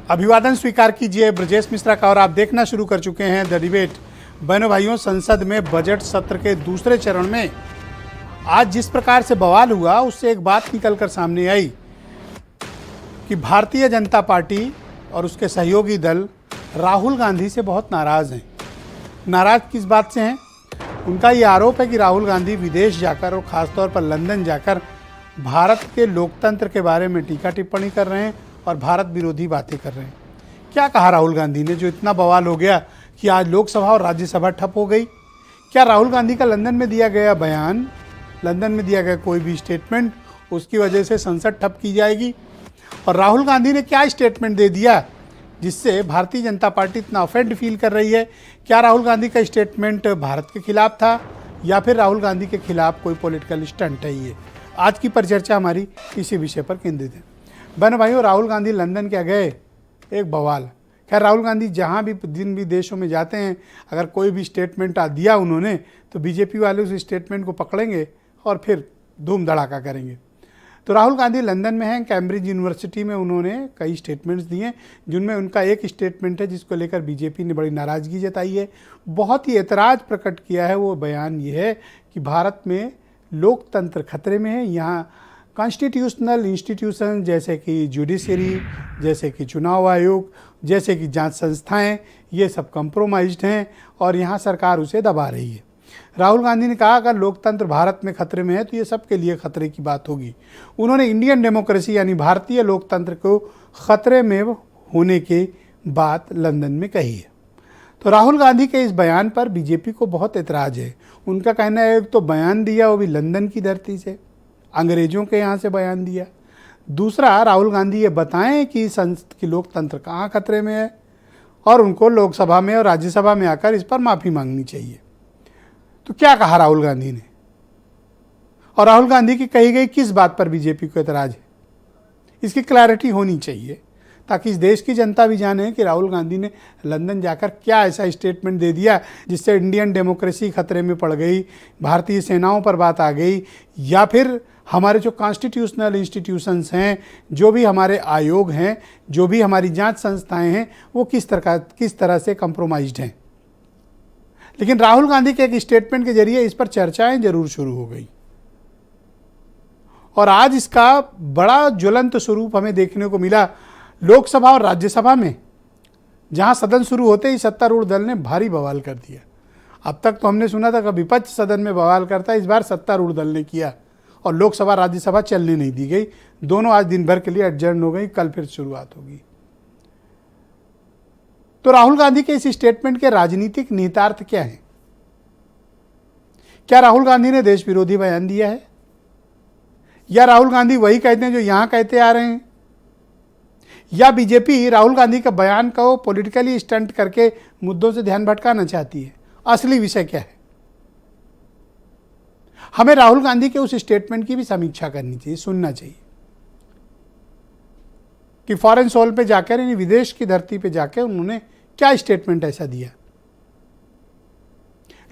अभिवादन स्वीकार कीजिए ब्रजेश मिश्रा का। और आप देखना शुरू कर चुके हैं द डिबेट। बहनों भाइयों, संसद में बजट सत्र के दूसरे चरण में आज जिस प्रकार से बवाल हुआ, उससे एक बात निकलकर सामने आई कि भारतीय जनता पार्टी और उसके सहयोगी दल राहुल गांधी से बहुत नाराज़ हैं। नाराज़ किस बात से हैं? उनका ये आरोप है कि राहुल गांधी विदेश जाकर और ख़ासतौर पर लंदन जाकर भारत के लोकतंत्र के बारे में टीका टिप्पणी कर रहे हैं और भारत विरोधी बातें कर रहे हैं। क्या कहा राहुल गांधी ने जो इतना बवाल हो गया कि आज लोकसभा और राज्यसभा ठप हो गई? क्या राहुल गांधी का लंदन में दिया गया बयान, लंदन में दिया गया कोई भी स्टेटमेंट, उसकी वजह से संसद ठप की जाएगी? और राहुल गांधी ने क्या स्टेटमेंट दे दिया जिससे भारतीय जनता पार्टी इतना ऑफेंड फील कर रही है? क्या राहुल गांधी का स्टेटमेंट भारत के खिलाफ था या फिर राहुल गांधी के खिलाफ कोई पॉलिटिकल स्टंट है? ये आज की परिचर्चा हमारी इसी विषय पर केंद्रित है। बहनों भाइयों, राहुल गांधी लंदन क्या गए, एक बवाल। खैर, राहुल गांधी जहाँ भी जिन भी देशों में जाते हैं, अगर कोई भी स्टेटमेंट दिया उन्होंने तो बीजेपी वाले उस स्टेटमेंट को पकड़ेंगे और फिर धूम धड़ाका करेंगे। तो राहुल गांधी लंदन में हैं, कैम्ब्रिज यूनिवर्सिटी में उन्होंने कई स्टेटमेंट्स दिए, जिनमें उनका एक स्टेटमेंट है जिसको लेकर बीजेपी ने बड़ी नाराज़गी जताई है, बहुत ही एतराज़ प्रकट किया है। वो बयान ये है कि भारत में लोकतंत्र खतरे में है। यहाँ कॉन्स्टिट्यूशनल इंस्टीट्यूशन जैसे कि जुडिशरी, जैसे कि चुनाव आयोग, जैसे कि जांच संस्थाएं, ये सब कंप्रोमाइज्ड हैं और यहाँ सरकार उसे दबा रही है। राहुल गांधी ने कहा अगर लोकतंत्र भारत में खतरे में है तो ये सबके लिए खतरे की बात होगी। उन्होंने इंडियन डेमोक्रेसी यानी भारतीय लोकतंत्र को खतरे में होने की बात लंदन में कही है। तो राहुल गांधी के इस बयान पर बीजेपी को बहुत एतराज़ है। उनका कहना है एक तो बयान दिया वो भी लंदन की धरती से, अंग्रेज़ों के यहाँ से बयान दिया। दूसरा, राहुल गांधी ये बताएं कि संसद की लोकतंत्र कहाँ खतरे में है और उनको लोकसभा में और राज्यसभा में आकर इस पर माफ़ी मांगनी चाहिए। तो क्या कहा राहुल गांधी ने और राहुल गांधी की कही गई किस बात पर बीजेपी को एतराज़ है, इसकी क्लैरिटी होनी चाहिए ताकि इस देश की जनता भी जाने कि राहुल गांधी ने लंदन जाकर क्या ऐसा स्टेटमेंट दे दिया जिससे इंडियन डेमोक्रेसी खतरे में पड़ गई, भारतीय सेनाओं पर बात आ गई, या फिर हमारे जो कॉन्स्टिट्यूशनल इंस्टीट्यूशंस हैं, जो भी हमारे आयोग हैं, जो भी हमारी जांच संस्थाएं हैं, वो किस तरह से कंप्रोमाइज्ड हैं। लेकिन राहुल गांधी के एक स्टेटमेंट के जरिए इस पर चर्चाएं जरूर शुरू हो गई और आज इसका बड़ा ज्वलंत स्वरूप हमें देखने को मिला लोकसभा और राज्यसभा में, जहां सदन शुरू होते ही सत्तारूढ़ दल ने भारी बवाल कर दिया। अब तक तो हमने सुना था कि विपक्ष सदन में बवाल करता है, इस बार सत्तारूढ़ दल ने किया और लोकसभा राज्यसभा चलने नहीं दी गई। दोनों आज दिन भर के लिए एडजर्न हो गई, कल फिर शुरुआत होगी। तो राहुल गांधी के इस स्टेटमेंट के राजनीतिक निहितार्थ क्या है? क्या राहुल गांधी ने देश विरोधी बयान दिया है या राहुल गांधी वही कहते हैं जो यहां कहते आ रहे हैं, या बीजेपी राहुल गांधी के बयान को पॉलिटिकली स्टंट करके मुद्दों से ध्यान भटकाना चाहती है? असली विषय क्या है? हमें राहुल गांधी के उस स्टेटमेंट की भी समीक्षा करनी चाहिए, सुनना चाहिए कि फॉरेन सोल पे जाकर यानी विदेश की धरती पे जाकर उन्होंने क्या स्टेटमेंट ऐसा दिया।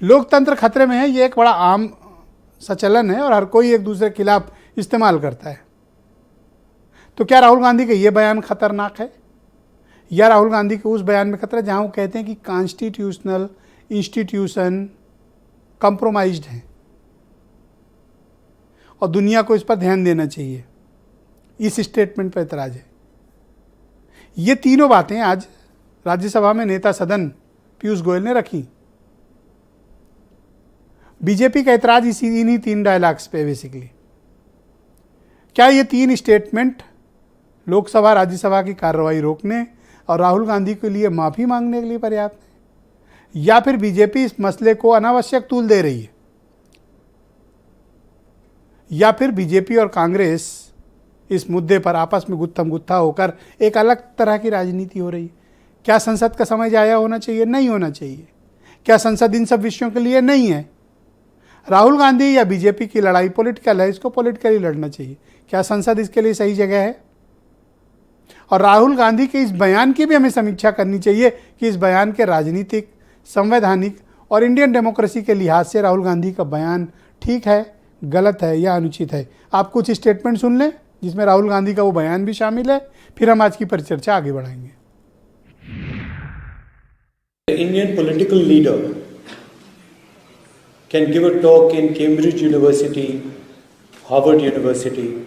लोकतंत्र खतरे में है, ये एक बड़ा आम सचलन है और हर कोई एक दूसरे के खिलाफ इस्तेमाल करता है। तो क्या राहुल गांधी का ये बयान खतरनाक है या राहुल गांधी के उस बयान में खतरा जहां वो कहते हैं कि कॉन्स्टिट्यूशनल इंस्टीट्यूशन कंप्रोमाइज्ड हैं और दुनिया को इस पर ध्यान देना चाहिए? इस स्टेटमेंट पर एतराज है। ये तीनों बातें आज राज्यसभा में नेता सदन पीयूष गोयल ने रखी। बीजेपी का एतराज इन्हीं तीन डायलॉग्स पे बेसिकली। क्या ये तीन स्टेटमेंट लोकसभा राज्यसभा की कार्रवाई रोकने और राहुल गांधी के लिए माफ़ी मांगने के लिए पर्याप्त है, या फिर बीजेपी इस मसले को अनावश्यक तूल दे रही है, या फिर बीजेपी और कांग्रेस इस मुद्दे पर आपस में गुत्थम गुत्था होकर एक अलग तरह की राजनीति हो रही है? क्या संसद का समय जाया होना चाहिए? नहीं होना चाहिए। क्या संसद इन सब विषयों के लिए नहीं है? राहुल गांधी या बीजेपी की लड़ाई पॉलिटिकल है, इसको पॉलिटिकली लड़ना चाहिए। क्या संसद इसके लिए सही जगह है? और राहुल गांधी के इस बयान की भी हमें समीक्षा करनी चाहिए कि इस बयान के राजनीतिक, संवैधानिक और इंडियन डेमोक्रेसी के लिहाज से राहुल गांधी का बयान ठीक है, गलत है या अनुचित है। आप कुछ स्टेटमेंट सुन लें जिसमें राहुल गांधी का वो बयान भी शामिल है, फिर हम आज की परिचर्चा आगे बढ़ाएंगे। The Indian political leader can give a talk in Cambridge University, Harvard University,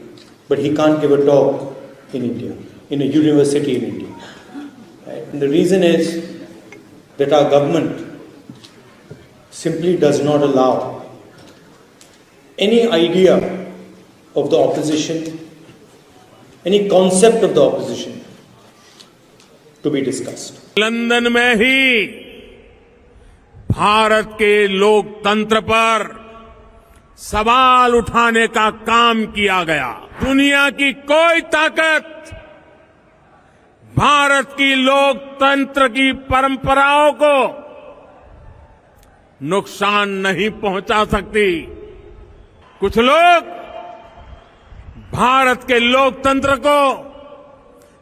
but he can't give a talk in India, in a university in India. Right? And the reason is that our government simply does not allow any idea of the opposition, any concept of the opposition to be discussed. London में ही भारत के लोकतंत्र पर सवाल उठाने का काम किया गया। दुनिया की कोई ताकत भारत की लोकतंत्र की परंपराओं को नुकसान नहीं पहुंचा सकती। कुछ लोग भारत के लोकतंत्र को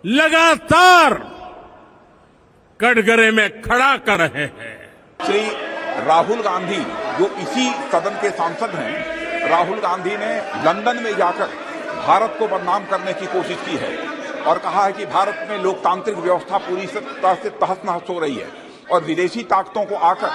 लगातार कटघरे में खड़ा कर रहे हैं। श्री राहुल गांधी जो इसी सदन के सांसद हैं, राहुल गांधी ने लंदन में जाकर भारत को बदनाम करने की कोशिश की है और कहा है कि भारत में लोकतांत्रिक व्यवस्था पूरी तरह से तहस-नहस हो रही है और विदेशी ताकतों को आकर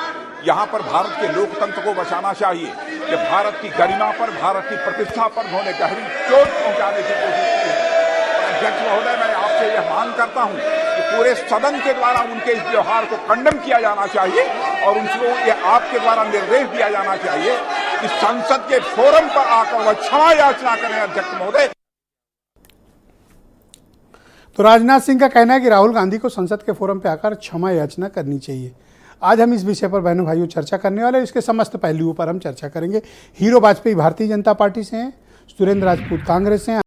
यहां पर भारत के लोकतंत्र को बचाना चाहिए। कि भारत की गरिमा पर, भारत की प्रतिष्ठा पर उन्होंने गहरी चोट पहुंचाने की कोशिश की है। और अध्यक्ष महोदय, मैं आपसे यह मांग करता हूं कि पूरे सदन के द्वारा उनके इस व्यवहार को कंडम किया जाना चाहिए और उनको ये आपके द्वारा निर्देश दिया जाना चाहिए कि संसद के फोरम पर आकर वह क्षमा याचना करें। अध्यक्ष महोदय, तो राजनाथ सिंह का कहना है कि राहुल गांधी को संसद के फोरम पर आकर क्षमा याचना करनी चाहिए। आज हम इस विषय पर बहनों भाइयों चर्चा करने वाले, इसके समस्त पहलुओं पर हम चर्चा करेंगे। हीरो वाजपेयी भारतीय जनता पार्टी से हैं, सुरेंद्र राजपूत कांग्रेस से हैं।